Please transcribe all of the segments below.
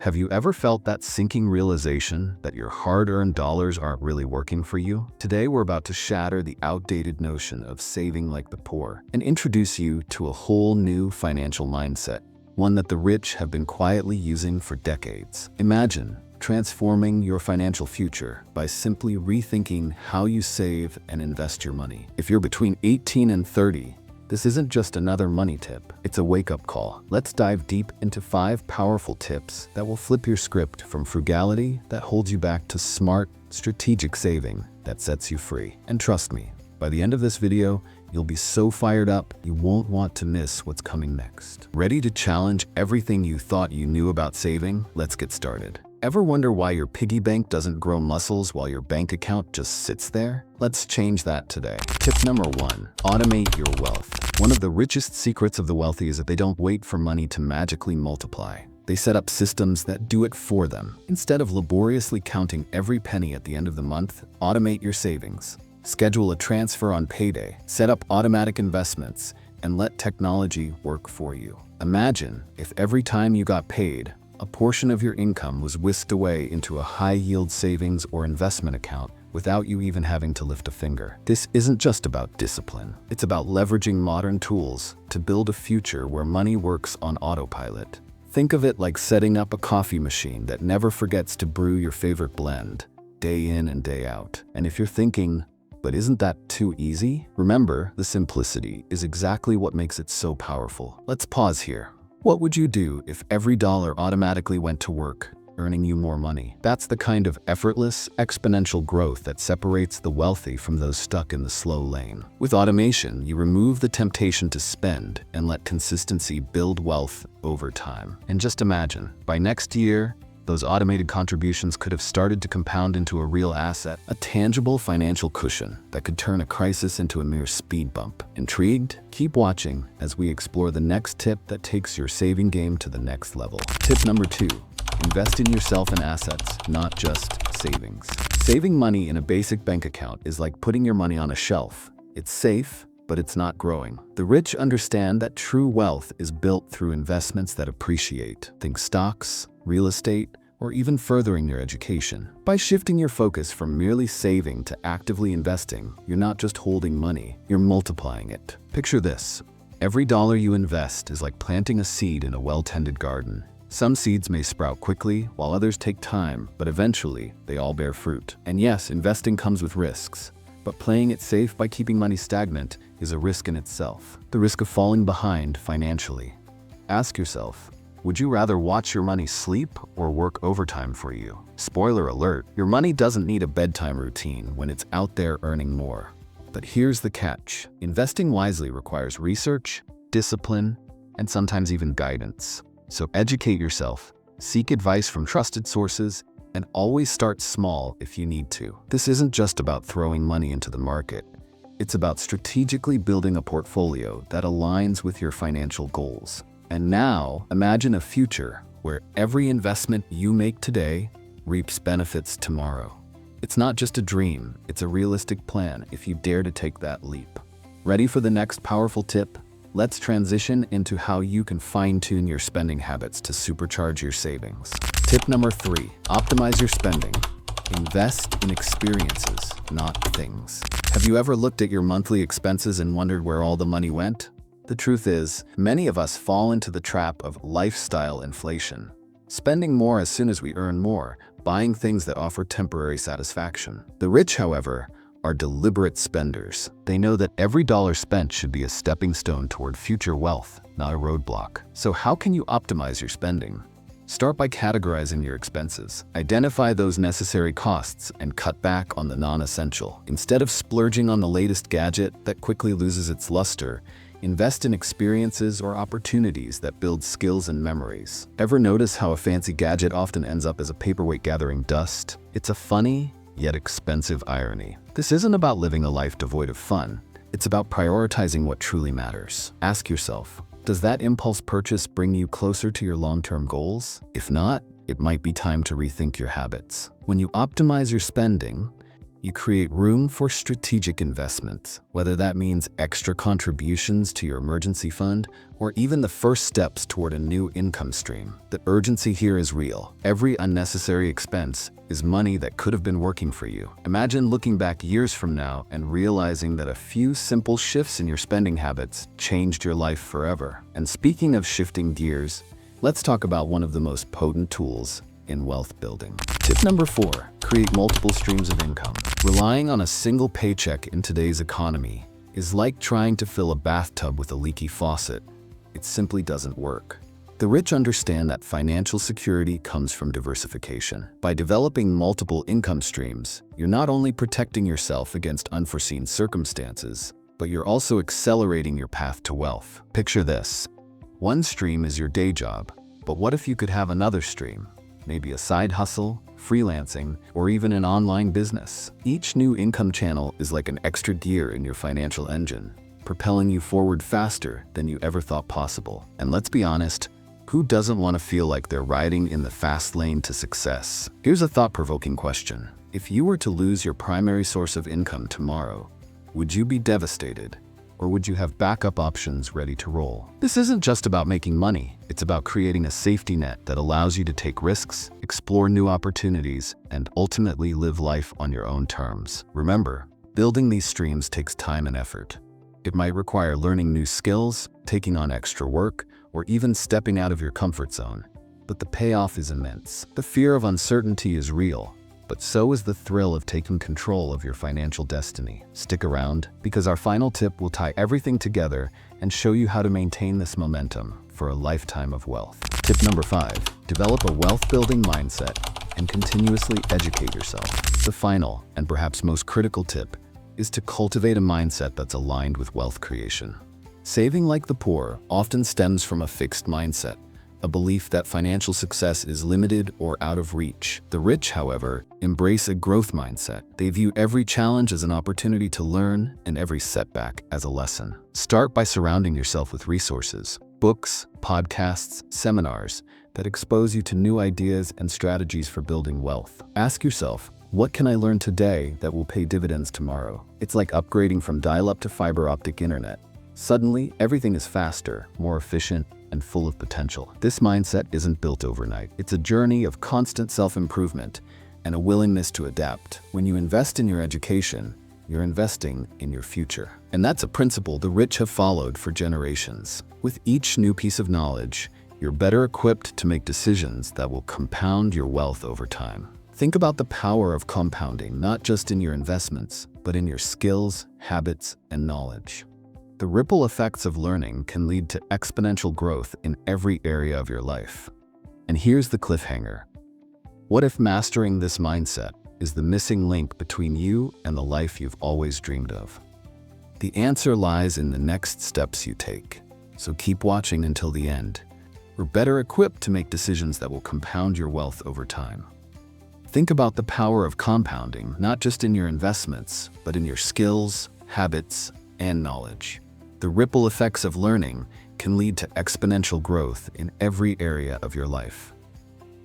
Have you ever felt that sinking realization that your hard-earned dollars aren't really working for you? Today, we're about to shatter the outdated notion of saving like the poor and introduce you to a whole new financial mindset, one that the rich have been quietly using for decades. Imagine transforming your financial future by simply rethinking how you save and invest your money. If you're between 18 and 30, this isn't just another money tip, it's a wake-up call. Let's dive deep into 5 powerful tips that will flip your script from frugality that holds you back to smart, strategic saving that sets you free. And trust me, by the end of this video, you'll be so fired up, you won't want to miss what's coming next. Ready to challenge everything you thought you knew about saving? Let's get started. Ever wonder why your piggy bank doesn't grow muscles while your bank account just sits there? Let's change that today. Tip number 1, automate your wealth. One of the richest secrets of the wealthy is that they don't wait for money to magically multiply. They set up systems that do it for them. Instead of laboriously counting every penny at the end of the month, automate your savings. Schedule a transfer on payday, set up automatic investments, and let technology work for you. Imagine if every time you got paid, a portion of your income was whisked away into a high-yield savings or investment account without you even having to lift a finger. This isn't just about discipline. It's about leveraging modern tools to build a future where money works on autopilot. Think of it like setting up a coffee machine that never forgets to brew your favorite blend, day in and day out. And if you're thinking, but isn't that too easy? Remember, the simplicity is exactly what makes it so powerful. Let's pause here. What would you do if every dollar automatically went to work, earning you more money? That's the kind of effortless, exponential growth that separates the wealthy from those stuck in the slow lane. With automation, you remove the temptation to spend and let consistency build wealth over time. And just imagine, by next year, those automated contributions could have started to compound into a real asset, a tangible financial cushion that could turn a crisis into a mere speed bump. Intrigued? Keep watching as we explore the next tip that takes your saving game to the next level. Tip number 2, invest in yourself and assets, not just savings. Saving money in a basic bank account is like putting your money on a shelf. It's safe, but it's not growing. The rich understand that true wealth is built through investments that appreciate. Think stocks, real estate, or even furthering your education. By shifting your focus from merely saving to actively investing, you're not just holding money, you're multiplying it. Picture this. Every dollar you invest is like planting a seed in a well-tended garden. Some seeds may sprout quickly, while others take time, but eventually, they all bear fruit. And yes, investing comes with risks. But playing it safe by keeping money stagnant is a risk in itself. The risk of falling behind financially. Ask yourself, would you rather watch your money sleep or work overtime for you? Spoiler alert, your money doesn't need a bedtime routine when it's out there earning more. But here's the catch. Investing wisely requires research, discipline, and sometimes even guidance. So educate yourself, seek advice from trusted sources, and always start small if you need to. This isn't just about throwing money into the market. It's about strategically building a portfolio that aligns with your financial goals. And now, imagine a future where every investment you make today reaps benefits tomorrow. It's not just a dream, it's a realistic plan if you dare to take that leap. Ready for the next powerful tip? Let's transition into how you can fine-tune your spending habits to supercharge your savings. Tip number 3, optimize your spending. Invest in experiences, not things. Have you ever looked at your monthly expenses and wondered where all the money went? The truth is, many of us fall into the trap of lifestyle inflation, spending more as soon as we earn more, buying things that offer temporary satisfaction. The rich, however, are deliberate spenders. They know that every dollar spent should be a stepping stone toward future wealth, not a roadblock. So how can you optimize your spending? Start by categorizing your expenses. Identify those necessary costs and cut back on the non-essential. Instead of splurging on the latest gadget that quickly loses its luster, invest in experiences or opportunities that build skills and memories. Ever notice how a fancy gadget often ends up as a paperweight gathering dust? It's a funny, yet expensive irony. This isn't about living a life devoid of fun. It's about prioritizing what truly matters. Ask yourself, does that impulse purchase bring you closer to your long-term goals? If not, it might be time to rethink your habits. When you optimize your spending, you create room for strategic investments, whether that means extra contributions to your emergency fund or even the first steps toward a new income stream. The urgency here is real. Every unnecessary expense is money that could have been working for you. Imagine looking back years from now and realizing that a few simple shifts in your spending habits changed your life forever. And speaking of shifting gears, let's talk about one of the most potent tools in wealth building. Tip number 4, create multiple streams of income. Relying on a single paycheck in today's economy is like trying to fill a bathtub with a leaky faucet. It simply doesn't work. The rich understand that financial security comes from diversification. By developing multiple income streams, you're not only protecting yourself against unforeseen circumstances, but you're also accelerating your path to wealth. Picture this. One stream is your day job, but what if you could have another stream? Maybe a side hustle, freelancing, or even an online business. Each new income channel is like an extra gear in your financial engine, propelling you forward faster than you ever thought possible. And let's be honest, who doesn't want to feel like they're riding in the fast lane to success? Here's a thought-provoking question. If you were to lose your primary source of income tomorrow, would you be devastated? Or would you have backup options ready to roll? This isn't just about making money. It's about creating a safety net that allows you to take risks, explore new opportunities, and ultimately live life on your own terms. Remember, building these streams takes time and effort. It might require learning new skills, taking on extra work, or even stepping out of your comfort zone. But the payoff is immense. The fear of uncertainty is real, but so is the thrill of taking control of your financial destiny. Stick around, because our final tip will tie everything together and show you how to maintain this momentum for a lifetime of wealth. Tip number 5, develop a wealth-building mindset and continuously educate yourself. The final, and perhaps most critical tip, is to cultivate a mindset that's aligned with wealth creation. Saving like the poor often stems from a fixed mindset, a belief that financial success is limited or out of reach. The rich, however, embrace a growth mindset. They view every challenge as an opportunity to learn and every setback as a lesson. Start by surrounding yourself with resources, books, podcasts, seminars that expose you to new ideas and strategies for building wealth. Ask yourself, what can I learn today that will pay dividends tomorrow? It's like upgrading from dial-up to fiber optic internet. Suddenly, everything is faster, more efficient, and full of potential. This mindset isn't built overnight. It's a journey of constant self-improvement and a willingness to adapt. When you invest in your education, you're investing in your future. And that's a principle the rich have followed for generations. With each new piece of knowledge, you're better equipped to make decisions that will compound your wealth over time. Think about the power of compounding, not just in your investments, but in your skills, habits, and knowledge. The ripple effects of learning can lead to exponential growth in every area of your life. And here's the cliffhanger. What if mastering this mindset is the missing link between you and the life you've always dreamed of? The answer lies in the next steps you take. So keep watching until the end. We're better equipped to make decisions that will compound your wealth over time. Think about the power of compounding, not just in your investments, but in your skills, habits, and knowledge. The ripple effects of learning can lead to exponential growth in every area of your life.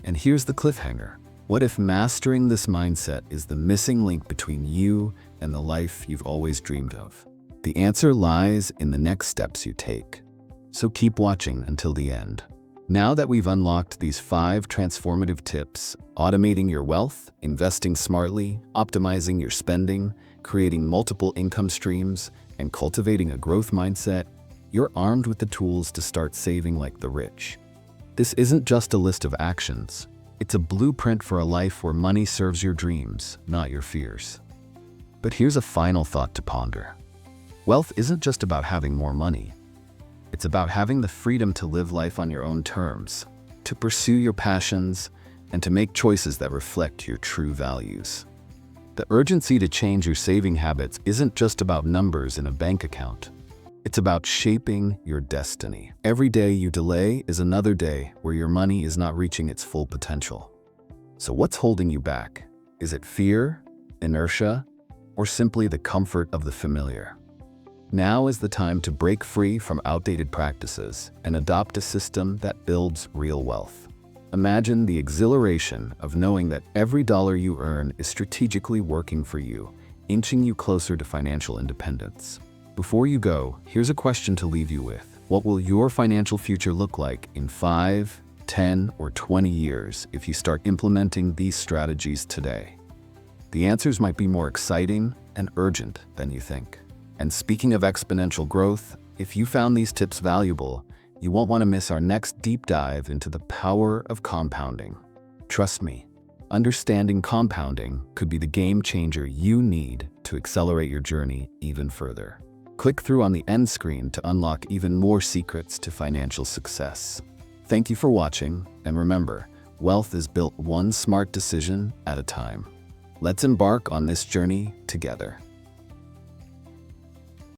And here's the cliffhanger. What if mastering this mindset is the missing link between you and the life you've always dreamed of? The answer lies in the next steps you take. So keep watching until the end. Now that we've unlocked these 5 transformative tips, automating your wealth, investing smartly, optimizing your spending, creating multiple income streams, and cultivating a growth mindset, you're armed with the tools to start saving like the rich. This isn't just a list of actions. It's a blueprint for a life where money serves your dreams, not your fears. But here's a final thought to ponder. Wealth isn't just about having more money. It's about having the freedom to live life on your own terms, to pursue your passions, and to make choices that reflect your true values. The urgency to change your saving habits isn't just about numbers in a bank account. It's about shaping your destiny. Every day you delay is another day where your money is not reaching its full potential. So what's holding you back? Is it fear, inertia, or simply the comfort of the familiar? Now is the time to break free from outdated practices and adopt a system that builds real wealth. Imagine the exhilaration of knowing that every dollar you earn is strategically working for you, inching you closer to financial independence. Before you go, here's a question to leave you with. What will your financial future look like in 5, 10, or 20 years if you start implementing these strategies today? The answers might be more exciting and urgent than you think. And speaking of exponential growth, if you found these tips valuable, you won't want to miss our next deep dive into the power of compounding. Trust me, understanding compounding could be the game changer you need to accelerate your journey even further. Click through on the end screen to unlock even more secrets to financial success. Thank you for watching, and remember, wealth is built one smart decision at a time. Let's embark on this journey together.